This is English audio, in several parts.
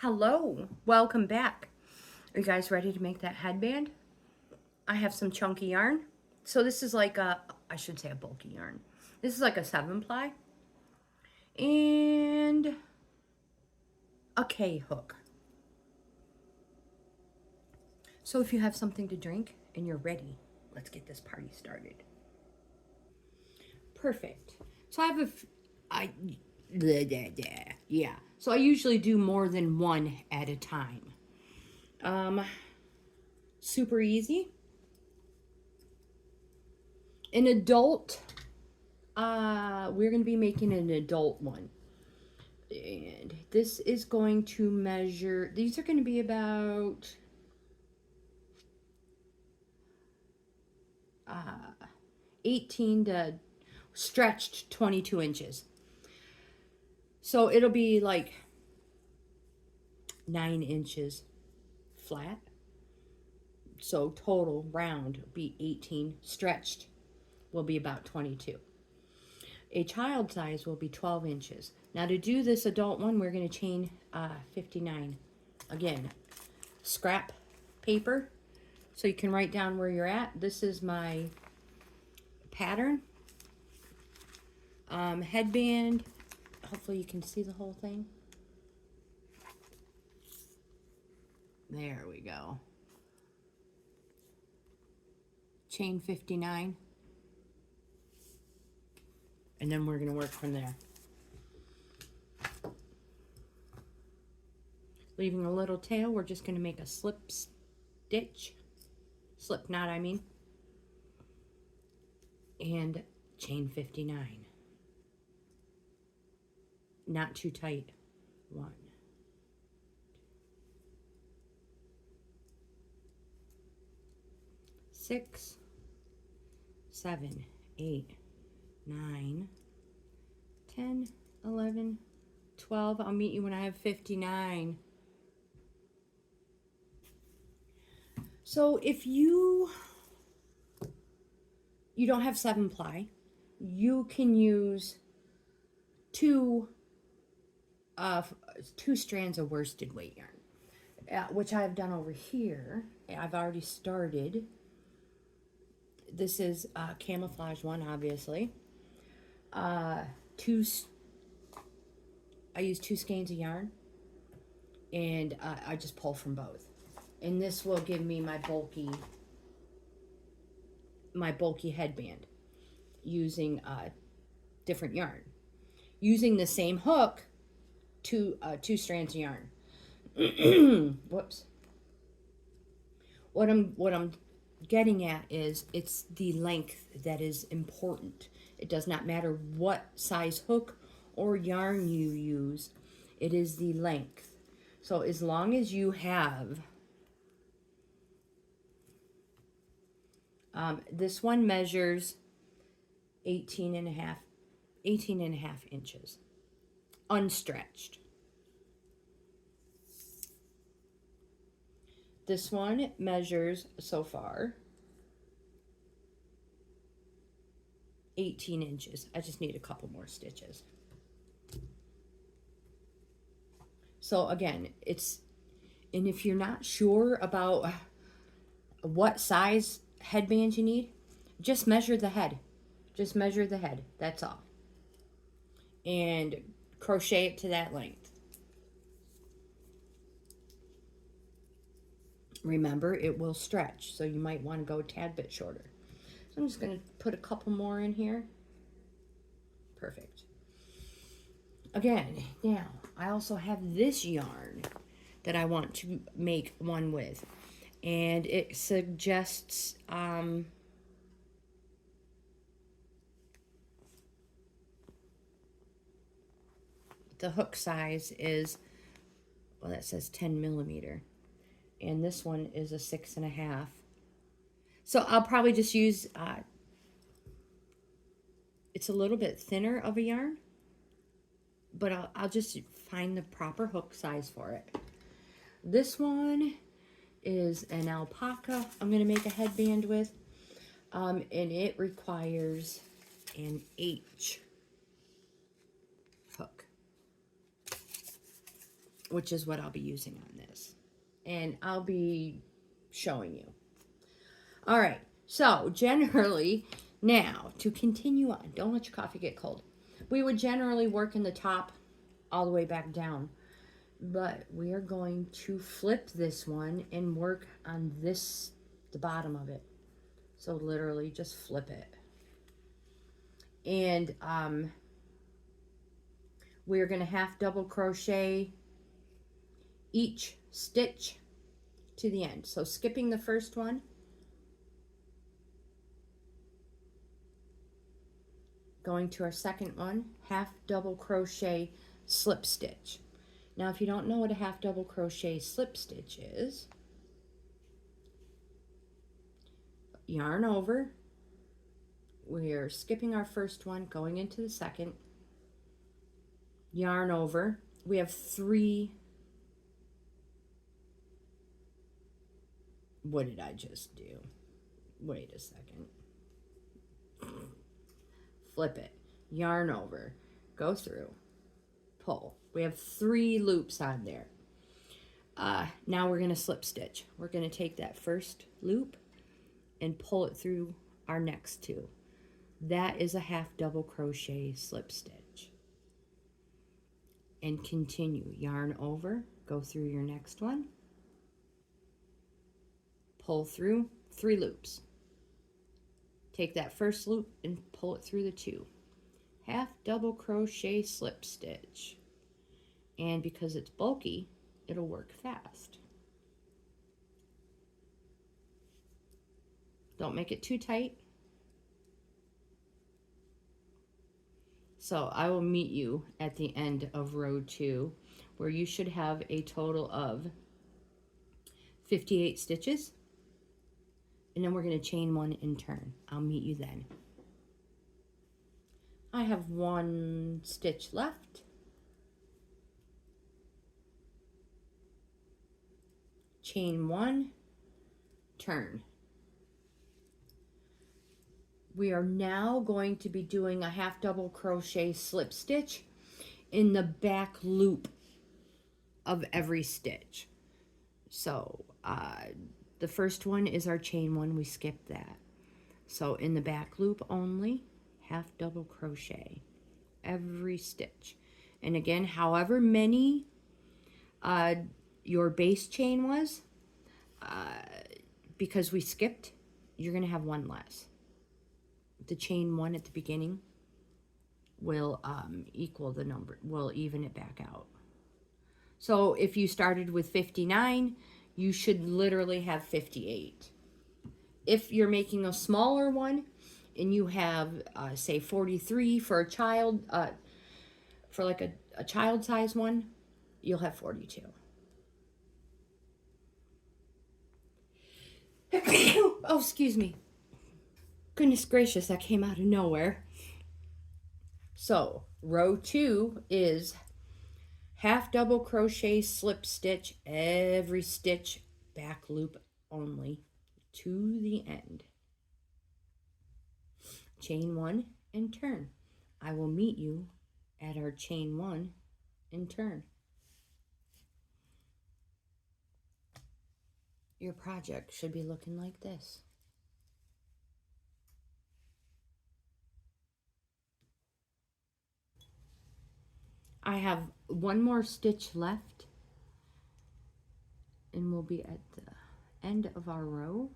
Hello, welcome back. Are you guys ready to make that headband? I have some chunky yarn. So this is like I should say a bulky yarn. This is like a 7-ply and a K hook. So if you have something to drink and you're ready, let's get this party started. Perfect. So yeah. So I usually do more than one at a time. Super easy. An adult, we're going to be making an adult one. And this is going to measure, these are going to be about 18 to stretched 22 inches. So it'll be like 9 inches flat. So total round will be 18. Stretched will be about 22. A child size will be 12 inches. Now to do this adult one, we're going to chain 59. Again, scrap paper, so you can write down where you're at. This is my pattern. Headband. Hopefully you can see the whole thing. There we go. Chain 59. And then we're going to work from there. Leaving a little tail, we're just going to make a slip knot, I mean. And chain 59. Not too tight. 1, 6, 7, 8, 9, 10, 11, 12. I'll meet you when I have 59. So if you don't have 7-ply, you can use two strands of worsted weight yarn, which I've done over here. I've already started. This is a camouflage one, obviously. I use 2 skeins of yarn, and I just pull from both. And this will give me my bulky headband using different yarn. Using the same hook, two strands of yarn. Whoops. What I'm getting at is it's the length that is important. It does not matter what size hook or yarn you use. It is the length. So as long as you have this one measures 18 and a half inches unstretched. This one measures so far 18 inches. I just need a couple more stitches. So again, and if you're not sure about what size headband you need, just measure the head. Just measure the head, that's all. And crochet it to that length. Remember, it will stretch, so you might want to go a tad bit shorter. So I'm just going to put a couple more in here. Perfect. Again, now, I also have this yarn that I want to make one with. And it suggests the hook size is, well, that says 10 millimeter. And this one is a 6.5. So I'll probably just use, it's a little bit thinner of a yarn, but I'll just find the proper hook size for it. This one is an alpaca I'm going to make a headband with, and it requires an H hook. which is what I'll be using on this. And I'll be showing you. All right, so generally, now to continue on, don't let your coffee get cold. We would generally work in the top all the way back down, but we are going to flip this one and work on this, the bottom of it. So literally just flip it. And we're going to half double crochet each stitch to the end. So skipping the first one, going to our second one, half double crochet slip stitch. Now if you don't know what a half double crochet slip stitch is, yarn over, we're skipping our first one, going into the second, yarn over. We have 3, what did I just do? Wait a second. Flip it, yarn over, go through, pull. We have 3 loops on there. Now we're going to slip stitch. We're going to take that first loop and pull it through our next 2. That is a half double crochet slip stitch. And continue, yarn over, go through your next one, pull through 3 loops. Take that first loop and pull it through the 2. Half double crochet slip stitch. And because it's bulky, it'll work fast. Don't make it too tight. So I will meet you at the end of row 2, where you should have a total of 58 stitches. And then we're going to chain 1 and turn. I'll meet you then. I have 1 stitch left. Chain 1, turn. We are now going to be doing a half double crochet slip stitch in the back loop of every stitch. So the first one is our chain 1, we skipped that. So in the back loop only, half double crochet every stitch. And again, however many your base chain was, because we skipped, you're going to have 1 less. The chain 1 at the beginning will equal the number, will even it back out. So if you started with 59, you should literally have 58. If you're making a smaller one and you have, say, 43 for a child, for like a child size one, you'll have 42. Oh, excuse me. Goodness gracious, that came out of nowhere. So row 2 is half double crochet slip stitch every stitch, back loop only to the end. Chain 1 and turn. I will meet you at our chain 1 and turn. Your project should be looking like this. I have 1 more stitch left and we'll be at the end of our row.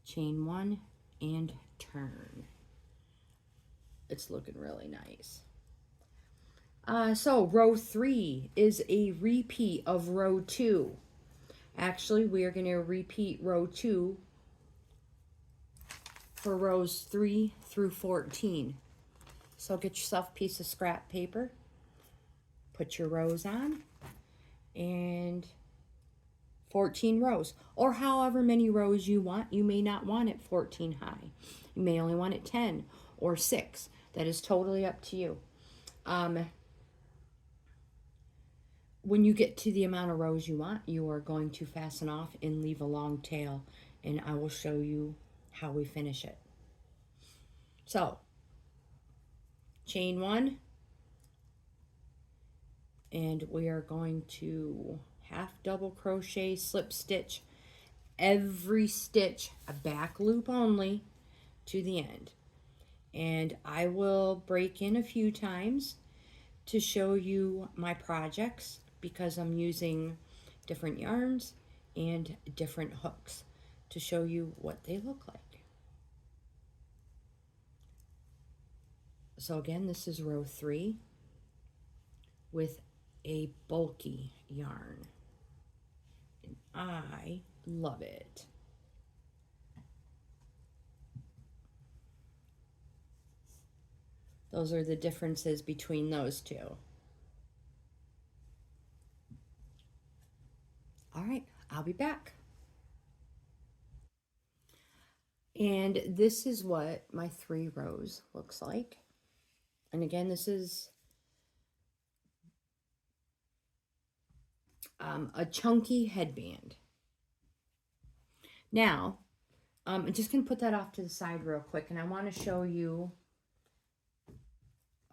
Chain 1 and turn. It's looking really nice. So row 3 is a repeat of row 2. Actually, we are going to repeat row 2 for rows 3 through 14. So get yourself a piece of scrap paper, put your rows on, and 14 rows, or however many rows you want. You may not want it 14 high. You may only want it 10 or 6. That is totally up to you. When you get to the amount of rows you want, you are going to fasten off and leave a long tail, and I will show you how we finish it. So chain 1, and we are going to half double crochet, slip stitch every stitch, a back loop only, to the end. And I will break in a few times to show you my projects because I'm using different yarns and different hooks to show you what they look like. So again, this is row 3 with a bulky yarn. And I love it. Those are the differences between those two. All right, I'll be back. And this is what my 3 rows looks like. And again, this is a chunky headband. Now, I'm just going to put that off to the side real quick, and I want to show you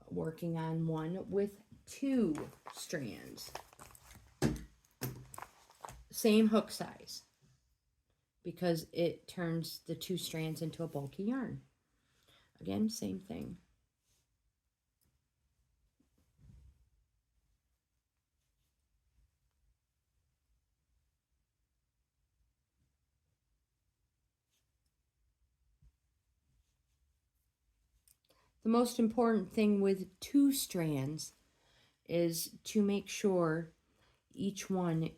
working on one with 2 strands. Same hook size, because it turns the 2 strands into a bulky yarn. Again, same thing. The most important thing with 2 strands is to make sure each one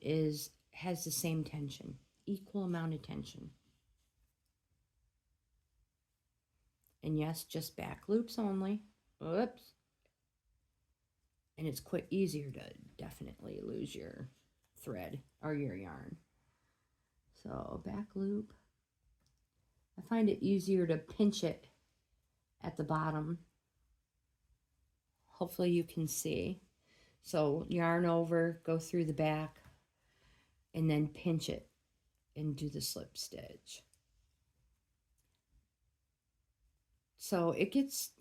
has the same tension, equal amount of tension. And yes, just back loops only. Oops. And it's easier to definitely lose your thread or your yarn. So back loop. I find it easier to pinch it at the bottom. Hopefully you can see. So yarn over, go through the back, and then pinch it and do the slip stitch. So it gets,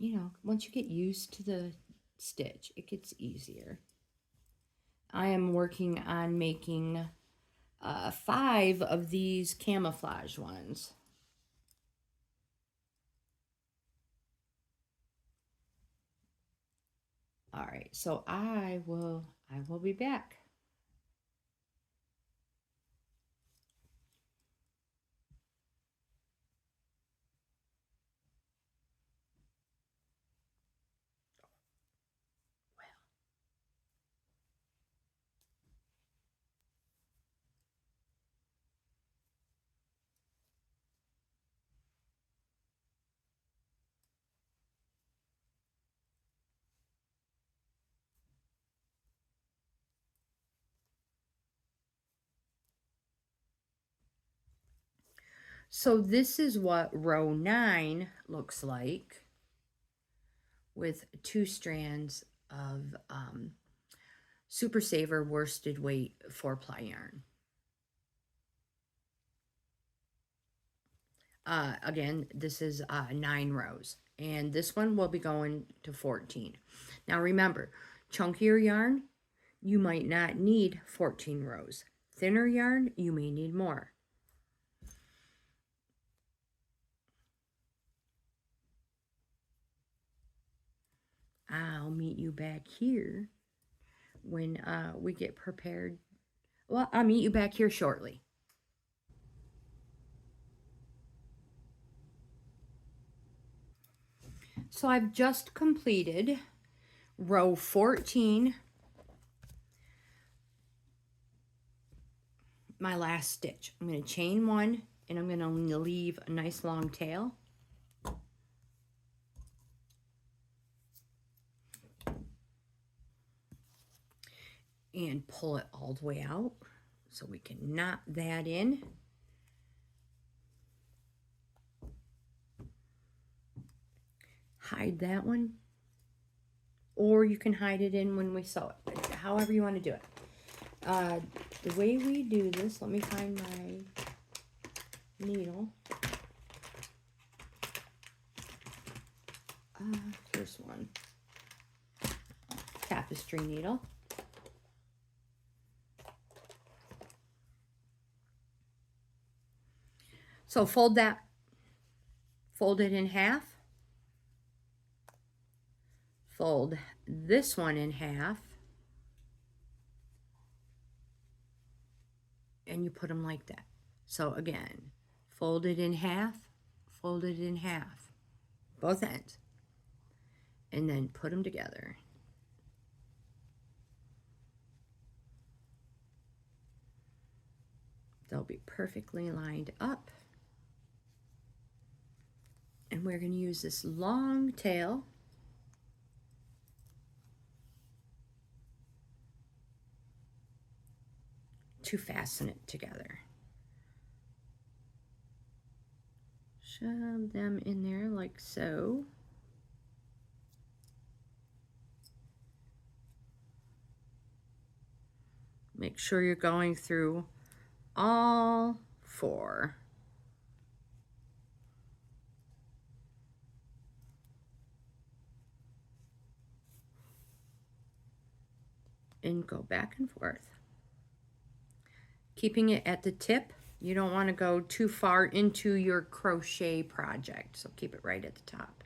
once you get used to the stitch, it gets easier. I am working on making 5 of these camouflage ones. All right, so I will be back. So this is what row 9 looks like with 2 strands of Super Saver worsted weight 4-ply yarn. Again, this is 9 rows, and this one will be going to 14. Now remember, chunkier yarn, you might not need 14 rows. Thinner yarn, you may need more. I'll meet you back here when we get prepared. Well, I'll meet you back here shortly. So I've just completed row 14, my last stitch. I'm going to chain 1, and I'm going to leave a nice long tail. And pull it all the way out so we can knot that in. Hide that one, or you can hide it in when we sew it, however you want to do it. The way we do this, let me find my needle. Here's one. tapestry needle. So fold it in half. Fold this one in half. And you put them like that. So again, fold it in half, fold it in half, both ends. And then put them together. They'll be perfectly lined up. And we're going to use this long tail to fasten it together. Shove them in there like so. Make sure you're going through all 4. And go back and forth. Keeping it at the tip. You don't want to go too far into your crochet project, so keep it right at the top.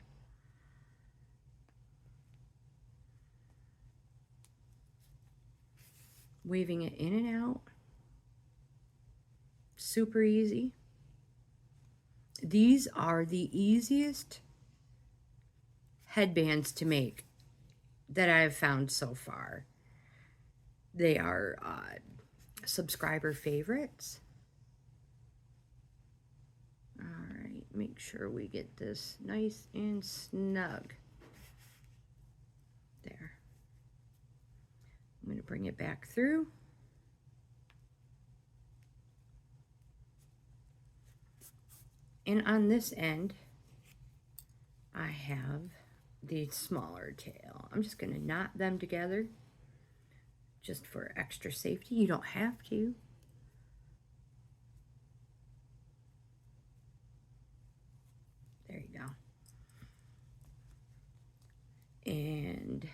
Weaving it in and out. Super easy. These are the easiest headbands to make that I've found so far. They are subscriber favorites. All right, make sure we get this nice and snug. There. I'm going to bring it back through. And on this end, I have the smaller tail. I'm just going to knot them together just for extra safety. You don't have to. There you go. And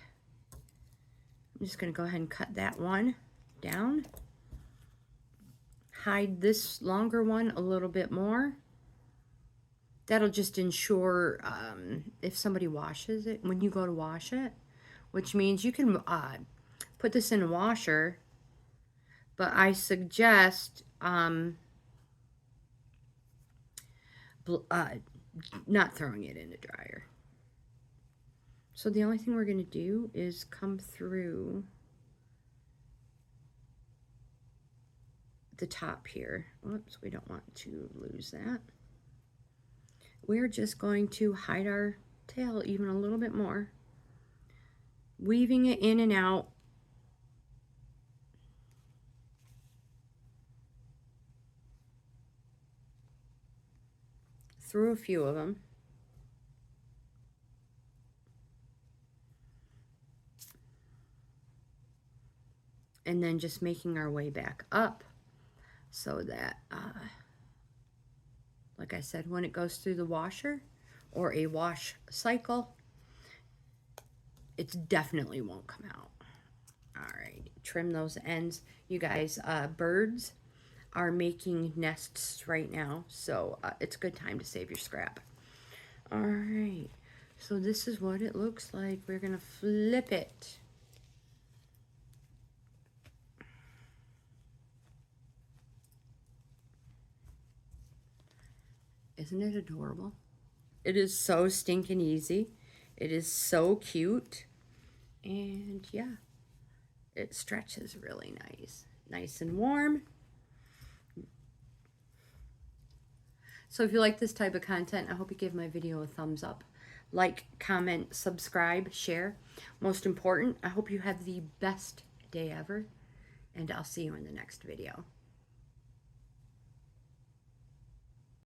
I'm just going to go ahead and cut that one down. Hide this longer one a little bit more. That'll just ensure if somebody washes it, when you go to wash it, which means you can put this in a washer, but I suggest not throwing it in the dryer. So the only thing we're going to do is come through the top here. Whoops, we don't want to lose that. We're just going to hide our tail even a little bit more, weaving it in and out. Through a few of them. And then just making our way back up so that like I said, when it goes through the washer or a wash cycle, it definitely won't come out. All right, trim those ends. You guys, birds are making nests right now, so it's a good time to save your scrap. All right, so this is what it looks like. We're gonna flip it. Isn't it adorable? It is so stinking easy. It is so cute. And yeah, it stretches really nice. Nice and warm. So if you like this type of content, I hope you give my video a thumbs up. Like, comment, subscribe, share. Most important, I hope you have the best day ever. And I'll see you in the next video.